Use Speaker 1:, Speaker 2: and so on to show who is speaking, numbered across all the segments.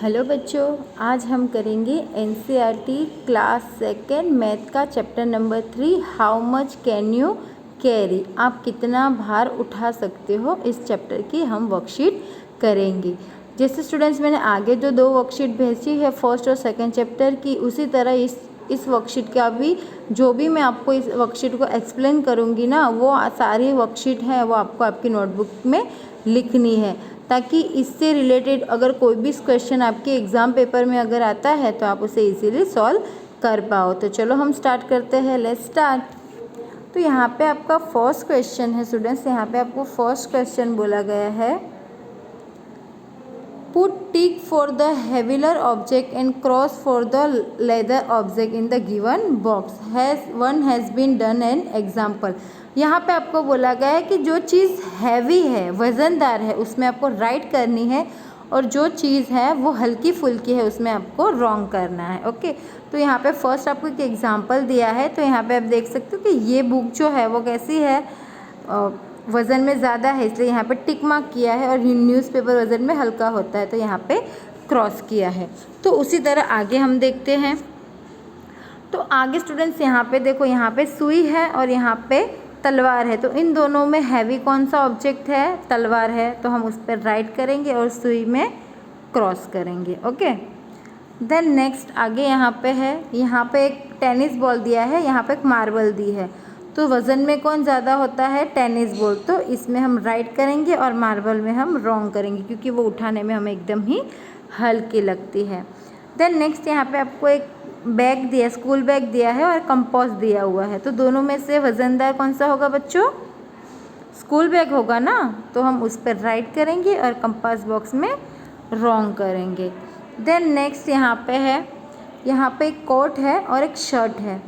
Speaker 1: Hello बच्चों, आज हम करेंगे एनसीईआरटी क्लास सेकेंड मैथ का chapter number 3 how much can you carry. आप कितना भार उठा सकते हो, इस चैप्टर की हम वर्कशीट करेंगे। जैसे स्टूडेंट्स मैंने आगे जो 2 वर्कशीट भेजी है फर्स्ट और सेकंड चैप्टर की, उसी तरह इस वर्कशीट का भी जो भी मैं आपको इस वर्कशीट को एक्सप्लेन करूँगी ना, वो सारी वर्कशीट है वो आपको आपकी नोटबुक में लिखनी है, ताकि इससे रिलेटेड अगर कोई भी क्वेश्चन आपके एग्ज़ाम पेपर में अगर आता है तो आप उसे इजीली सॉल्व कर पाओ। तो चलो हम स्टार्ट करते हैं, लेट्स स्टार्ट। तो यहाँ पे आपका फर्स्ट क्वेश्चन है स्टूडेंट्स, यहाँ पे आपको फर्स्ट क्वेश्चन बोला गया है put tick for the heavier object and cross for the lighter object in the given box has been done an example. यहाँ पे आपको बोला गया है कि जो चीज़ हैवी है, वज़नदार है, उसमें आपको राइट करनी है, और जो चीज़ है वो हल्की फुल्की है उसमें आपको रॉन्ग करना है। ओके, तो यहाँ पे फर्स्ट आपको एक एग्जांपल दिया है। तो यहाँ पे आप देख सकते हो कि ये बुक जो है वो कैसी है, वज़न में ज़्यादा है, इसलिए यहाँ पे टिक मार्क किया है, और न्यूज़पेपर वज़न में हल्का होता है तो यहाँ पे क्रॉस किया है। तो उसी तरह आगे हम देखते हैं। तो आगे स्टूडेंट्स यहाँ पे देखो, यहाँ पे सुई है और यहाँ पे तलवार है। तो इन दोनों में हैवी कौन सा ऑब्जेक्ट है? तलवार है, तो हम उस पर राइट करेंगे और सुई में क्रॉस करेंगे। ओके, देन नेक्स्ट आगे यहाँ पे है, यहाँ पे एक टेनिस बॉल दिया है, यहाँ पे एक मार्बल दी है। तो वज़न में कौन ज़्यादा होता है? Tennis ball. तो इसमें हम राइट करेंगे और मार्बल में हम रॉन्ग करेंगे, क्योंकि वो उठाने में हमें एकदम ही हल्की लगती है। देन नेक्स्ट यहाँ पे आपको एक बैग दिया, स्कूल बैग दिया है और कंपास दिया हुआ है। तो दोनों में से वज़नदार कौन सा होगा बच्चों? स्कूल बैग होगा ना, तो हम उस पर राइट करेंगे और कंपास बॉक्स में रॉन्ग करेंगे। देन नेक्स्ट यहाँ पे है, यहाँ पे एक कोट है और एक शर्ट है।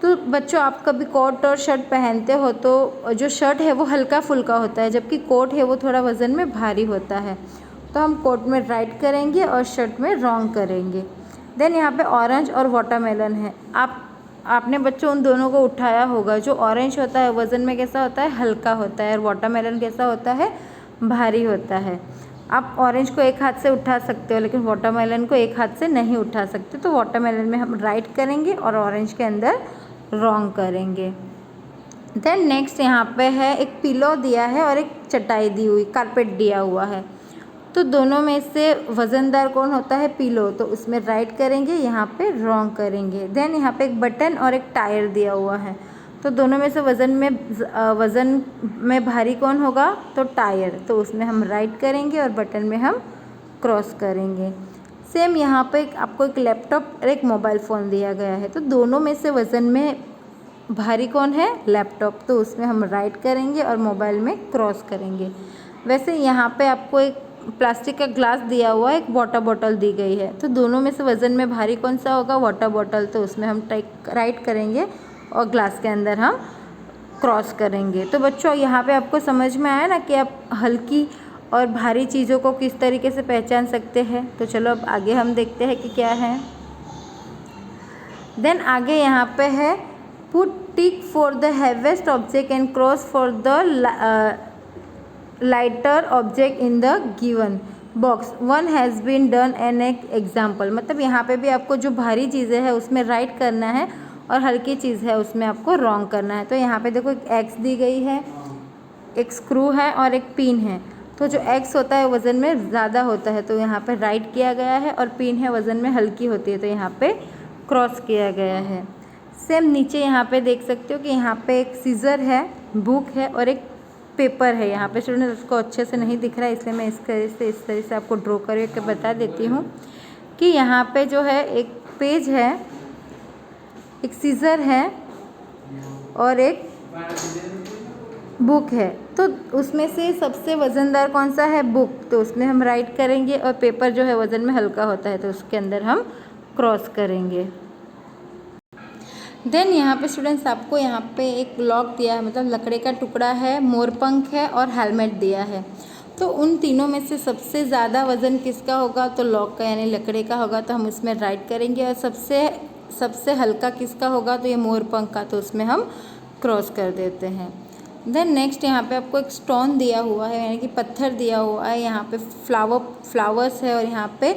Speaker 1: तो बच्चों आप कभी कोट और शर्ट पहनते हो तो जो शर्ट है वो हल्का फुल्का होता है, जबकि कोट है वो थोड़ा वज़न में भारी होता है। तो हम कोट में राइट करेंगे और शर्ट में रॉन्ग करेंगे। देन यहाँ पे ऑरेंज और वाटरमेलन है। आपने बच्चों उन दोनों को उठाया होगा। जो ऑरेंज होता है वज़न में कैसा होता है? हल्का होता है, और वाटरमेलन कैसा होता है? भारी होता है। आप ऑरेंज को एक हाथ से उठा सकते हो, लेकिन वाटरमेलन को एक हाथ से नहीं उठा सकते। तो वाटरमेलन में हम राइट करेंगे और ऑरेंज के अंदर रॉन्ग करेंगे। देन नेक्स्ट यहाँ पे है, एक पिलो दिया है और एक चटाई दी हुई, कारपेट दिया हुआ है। तो दोनों में से वज़नदार कौन होता है? पिलो। तो उसमें राइट करेंगे, यहाँ पे रॉन्ग करेंगे। देन यहाँ पे एक बटन और एक टायर दिया हुआ है। तो दोनों में से वज़न में भारी कौन होगा? तो टायर। तो उसमें हम राइट करेंगे और बटन में हम क्रॉस करेंगे। सेम यहाँ पे आपको एक लैपटॉप और एक मोबाइल फ़ोन दिया गया है। तो दोनों में से वज़न में भारी कौन है? लैपटॉप। तो उसमें हम राइट करेंगे और मोबाइल में क्रॉस करेंगे। वैसे यहाँ पे आपको एक प्लास्टिक का ग्लास दिया हुआ है, एक वाटर बॉटल दी गई है। तो दोनों में से वज़न में भारी कौन सा होगा? Water bottle. तो उसमें हम राइट करेंगे और ग्लास के अंदर हम क्रॉस करेंगे। तो बच्चों यहाँ पे आपको समझ में आया ना कि आप हल्की और भारी चीज़ों को किस तरीके से पहचान सकते हैं। तो चलो अब आगे हम देखते हैं कि क्या है। देन आगे यहाँ पे है put tick for the heaviest object and cross for the lighter object in the given box one has been done an example. मतलब यहाँ पे भी आपको जो भारी चीज़ें हैं उसमें राइट करना है और हल्की चीज़ है उसमें आपको रॉन्ग करना है। तो यहाँ पे देखो एक एक्स दी गई है, एक स्क्रू है और एक पिन है। तो जो एक्स होता है वज़न में ज़्यादा होता है, तो यहाँ पे राइट किया गया है, और पिन है वज़न में हल्की होती है, तो यहाँ पे क्रॉस किया गया है। सेम नीचे यहाँ पे देख सकते हो कि यहाँ पे एक सीज़र है, बुक है और एक पेपर है। यहाँ पे स्टूडेंट उसको अच्छे से नहीं दिख रहा है, इसलिए मैं इस तरह से आपको ड्रॉ करके बता देती हूँ कि यहाँ पे जो है एक पेज है, एक सीज़र है और एक बुक है। तो उसमें से सबसे वज़नदार कौन सा है? बुक। तो उसमें हम राइट करेंगे, और पेपर जो है वज़न में हल्का होता है तो उसके अंदर हम क्रॉस करेंगे। देन यहाँ पे स्टूडेंट्स आपको यहाँ पे एक ब्लॉक दिया है, मतलब लकड़ी का टुकड़ा है, मोरपंख है और हेलमेट दिया है। तो उन तीनों में से सबसे ज़्यादा वज़न किसका होगा? तो लॉक का यानी लकड़ी का होगा, तो हम उसमें राइट करेंगे। और सबसे हल्का किसका होगा? तो ये मोरपंख का, तो उसमें हम क्रॉस कर देते हैं। देन नेक्स्ट यहाँ पे आपको एक स्टोन दिया हुआ है, यानी कि पत्थर दिया हुआ है। यहाँ पे फ्लावर्स है और यहाँ पे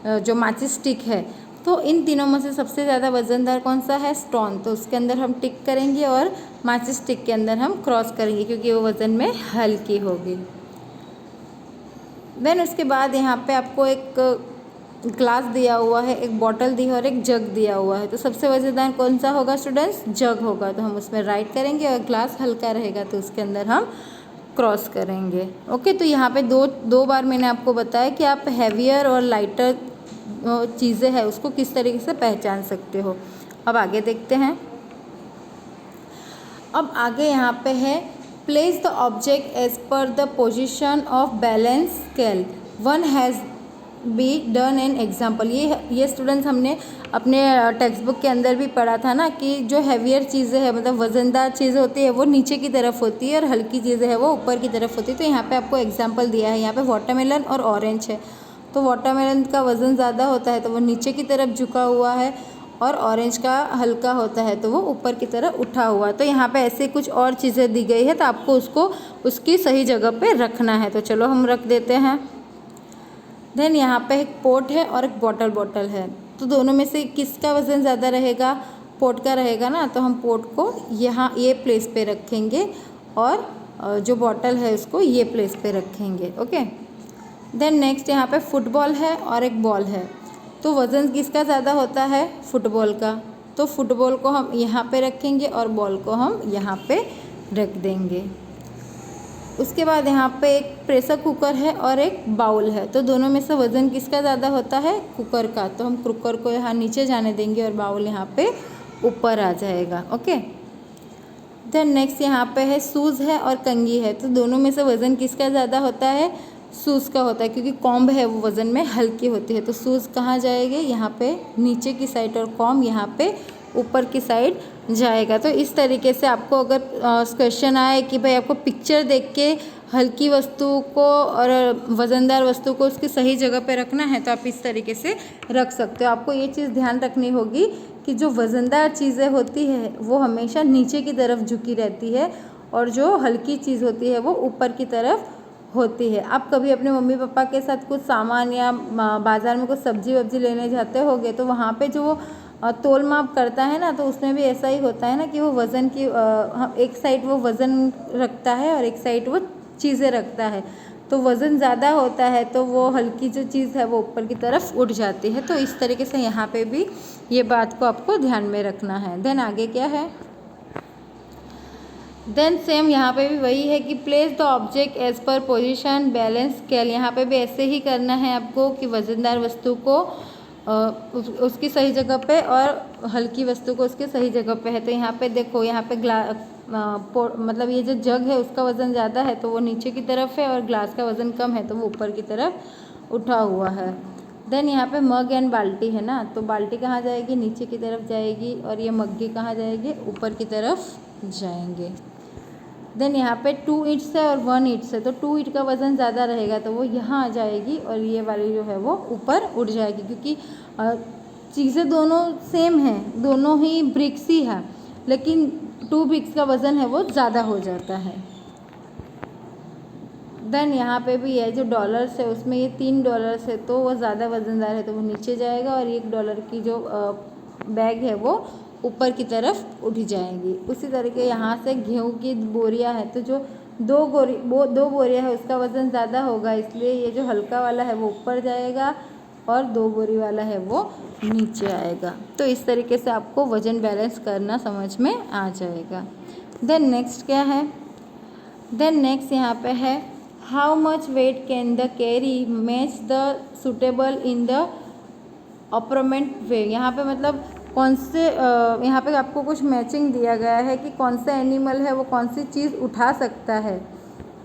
Speaker 1: जो माचिस स्टिक है। तो इन तीनों में से सबसे ज़्यादा वजनदार कौन सा है? स्टोन। तो उसके अंदर हम टिक करेंगे और माचिस स्टिक के अंदर हम क्रॉस करेंगे, क्योंकि वो वज़न में हल्की होगी। देन उसके बाद यहाँ पे आपको एक ग्लास दिया हुआ है, एक बॉटल दी है और एक जग दिया हुआ है। तो सबसे वजनदार कौन सा होगा स्टूडेंट्स? जग होगा। तो हम उसमें राइट करेंगे और ग्लास हल्का रहेगा तो उसके अंदर हम क्रॉस करेंगे। ओके, तो यहाँ पे दो बार मैंने आपको बताया कि आप हैवियर और लाइटर चीज़ें हैं उसको किस तरीके से पहचान सकते हो। अब आगे देखते हैं। अब आगे यहाँ पे है place the object as per the position of balance scale, one has be done an example. ये स्टूडेंट्स हमने अपने टेक्स्ट बुक के अंदर भी पढ़ा था ना, कि जो हैवियर चीज़ें हैं मतलब वज़नदार चीज़ें होती है वो नीचे की तरफ होती है और हल्की चीज़ें हैं वो ऊपर की तरफ होती है। तो यहाँ पे आपको एग्जाम्पल दिया है, यहाँ पे वाटरमेलन और ऑरेंज है। तो वाटरमेलन का वज़न ज़्यादा होता है तो वो नीचे की तरफ झुका हुआ है, और ऑरेंज का हल्का होता है तो वो ऊपर की तरफ उठा हुआ है। तो यहाँ पे ऐसे कुछ और चीज़ें दी गई है तो आपको उसको उसकी सही जगह पे रखना है। तो चलो हम रख देते हैं। देन यहाँ पे एक पोट है और एक बॉटल है। तो दोनों में से किसका वज़न ज़्यादा रहेगा? पोट का रहेगा ना। तो हम पोट को यहाँ ये प्लेस पे रखेंगे और जो बॉटल है उसको ये प्लेस पे रखेंगे। ओके, देन नेक्स्ट यहाँ पे फुटबॉल है और एक बॉल है। तो वज़न किसका ज़्यादा होता है? फुटबॉल का। तो फुटबॉल को हम यहाँ पे रखेंगे और बॉल को हम यहाँ पे रख देंगे। उसके बाद यहाँ पे एक प्रेशर कुकर है और एक बाउल है। तो दोनों में से वज़न किसका ज़्यादा होता है? कुकर का। तो हम कुकर को यहाँ नीचे जाने देंगे और बाउल यहाँ पे ऊपर आ जाएगा। ओके, देन नेक्स्ट यहाँ पे है शूज़ है और कंघी है। तो दोनों में से वज़न किसका ज़्यादा होता है? शूज़ का होता है, क्योंकि कॉम्ब है वो वज़न में हल्की होती है। तो शूज़ कहाँ जाएंगे? यहाँ पे नीचे की साइड, और कॉम्ब यहाँ पे ऊपर की साइड जाएगा। तो इस तरीके से आपको अगर क्वेश्चन आए कि भाई आपको पिक्चर देख के हल्की वस्तु को और वज़नदार वस्तु को उसकी सही जगह पे रखना है तो आप इस तरीके से रख सकते हो। आपको ये चीज़ ध्यान रखनी होगी कि जो वज़नदार चीज़ें होती है वो हमेशा नीचे की तरफ झुकी रहती है, और जो हल्की चीज़ होती है वो ऊपर की तरफ होती है। आप कभी अपने मम्मी पापा के साथ कुछ सामान या बाज़ार में कुछ सब्जी वब्जी लेने जाते होगे तो वहाँ पे जो तोल माप करता है ना, तो उसमें भी ऐसा ही होता है ना कि वो वज़न की एक साइड वो वज़न रखता है और एक साइड वो चीज़ें रखता है। तो वज़न ज़्यादा होता है तो वो हल्की जो चीज़ है वो ऊपर की तरफ उठ जाती है। तो इस तरीके से यहाँ पे भी ये बात को आपको ध्यान में रखना है। देन आगे क्या है? देन सेम यहाँ पे भी वही है कि place the object as per position balance scale. यहाँ पे भी ऐसे ही करना है आपको कि वज़नदार वस्तु को उसकी सही जगह पे और हल्की वस्तु को उसकी सही जगह पे है। तो यहाँ पे देखो, यहाँ पे मतलब ये जो जग है उसका वज़न ज़्यादा है तो वो नीचे की तरफ है, और ग्लास का वज़न कम है तो वो ऊपर की तरफ उठा हुआ है। देन यहाँ पे मग एंड बाल्टी है ना, तो बाल्टी कहाँ जाएगी? नीचे की तरफ जाएगी, और ये मग्गी कहाँ जाएगी? ऊपर की तरफ जाएंगे। देन यहाँ पे 2 ईंट्स है और 1 ईंट्स है। तो 2 ईंट का वज़न ज़्यादा रहेगा तो वो यहाँ आ जाएगी, और ये वाली जो है वो ऊपर उड़ जाएगी, क्योंकि चीज़ें दोनों सेम हैं, दोनों ही ब्रिक्स ही है, लेकिन 2 ब्रिक्स का वज़न है वो ज़्यादा हो जाता है। देन यहाँ पे भी है जो डॉलर्स है उसमें ये $3 है तो वो ज़्यादा वज़नदार है तो वो नीचे जाएगा, और $1 की जो बैग है वो ऊपर की तरफ उठ जाएंगी। उसी तरीके यहाँ से गेहूँ की बोरियाँ है तो जो दो बोरियाँ है उसका वज़न ज़्यादा होगा, इसलिए ये जो हल्का वाला है वो ऊपर जाएगा और 2 बोरी वाला है वो नीचे आएगा। तो इस तरीके से आपको वज़न बैलेंस करना समझ में आ जाएगा। देन नेक्स्ट क्या है? देन नेक्स्ट यहाँ पे है how much weight can they carry match the suitable in the appropriate way. यहाँ पे मतलब कौन से यहाँ पे आपको कुछ मैचिंग दिया गया है कि कौन सा एनिमल है वो कौन सी चीज़ उठा सकता है,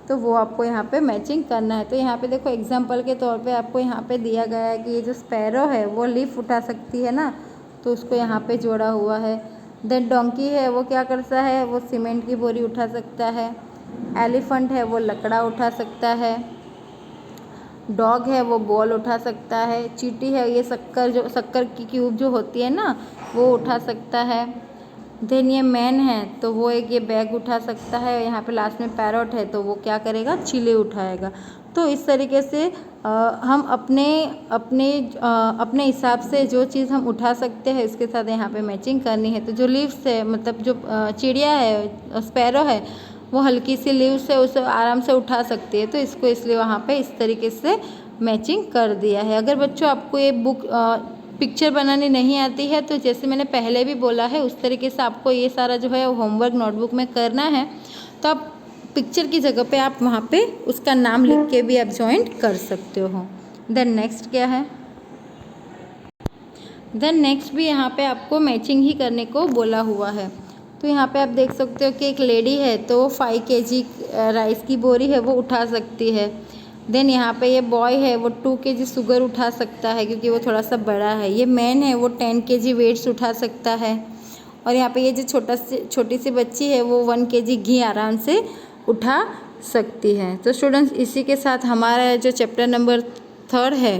Speaker 1: तो वो आपको यहाँ पे मैचिंग करना है। तो यहाँ पे देखो एग्जांपल के तौर पे आपको यहाँ पे दिया गया है कि ये जो स्पैरो है वो लीफ उठा सकती है ना, तो उसको यहाँ पे जोड़ा हुआ है। देन डोंकी है वो क्या करता है? वो सीमेंट की बोरी उठा सकता है। एलिफेंट है वो लकड़ा उठा सकता है। डॉग है वो बॉल उठा सकता है। चींटी है ये शक्कर की क्यूब जो होती है ना वो उठा सकता है। देन ये मैन है तो वो एक ये बैग उठा सकता है। यहाँ पे लास्ट में पैरट है तो वो क्या करेगा, चिले उठाएगा। तो इस तरीके से हम अपने अपने अपने हिसाब से जो चीज़ हम उठा सकते हैं उसके साथ यहाँ पे मैचिंग करनी है। तो जो लीव्स है, मतलब जो चिड़िया है, स्पैरो है, वो हल्की सी लीव्स है, उसे आराम से उठा सकती है। तो इसको इसलिए वहाँ पे इस तरीके से मैचिंग कर दिया है। अगर बच्चों आपको ये बुक पिक्चर बनानी नहीं आती है तो जैसे मैंने पहले भी बोला है उस तरीके से आपको ये सारा जो है होमवर्क नोटबुक में करना है। तो आप पिक्चर की जगह पे आप वहाँ पे उसका नाम लिख के भी आप जॉइंट कर सकते हो। देन नेक्स्ट क्या है, देन नेक्स्ट भी यहाँ पे आपको मैचिंग ही करने को बोला हुआ है। तो यहाँ पे आप देख सकते हो कि एक लेडी है तो 5 kg राइस की बोरी है वो उठा सकती है। देन यहाँ पे ये बॉय है वो 2 kg शुगर उठा सकता है क्योंकि वो थोड़ा सा बड़ा है। ये मैन है वो 10 kg वेट्स उठा सकता है। और यहाँ पे ये जो छोटी सी बच्ची है वो 1 kg घी आराम से उठा सकती है। तो स्टूडेंट्स इसी के साथ हमारा जो चैप्टर नंबर 3 है,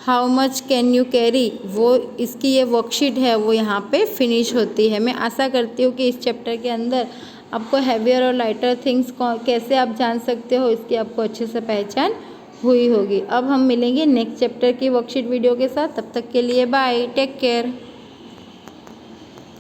Speaker 1: how much can you carry, वो इसकी ये वर्कशीट है वो यहाँ पे फिनिश होती है। मैं आशा करती हूँ कि इस चैप्टर के अंदर आपको हैवियर और लाइटर थिंग्स कैसे आप जान सकते हो इसकी आपको अच्छे से पहचान हुई होगी। अब हम मिलेंगे नेक्स्ट चैप्टर की वर्कशीट वीडियो के साथ। तब तक के लिए बाय, टेक केयर।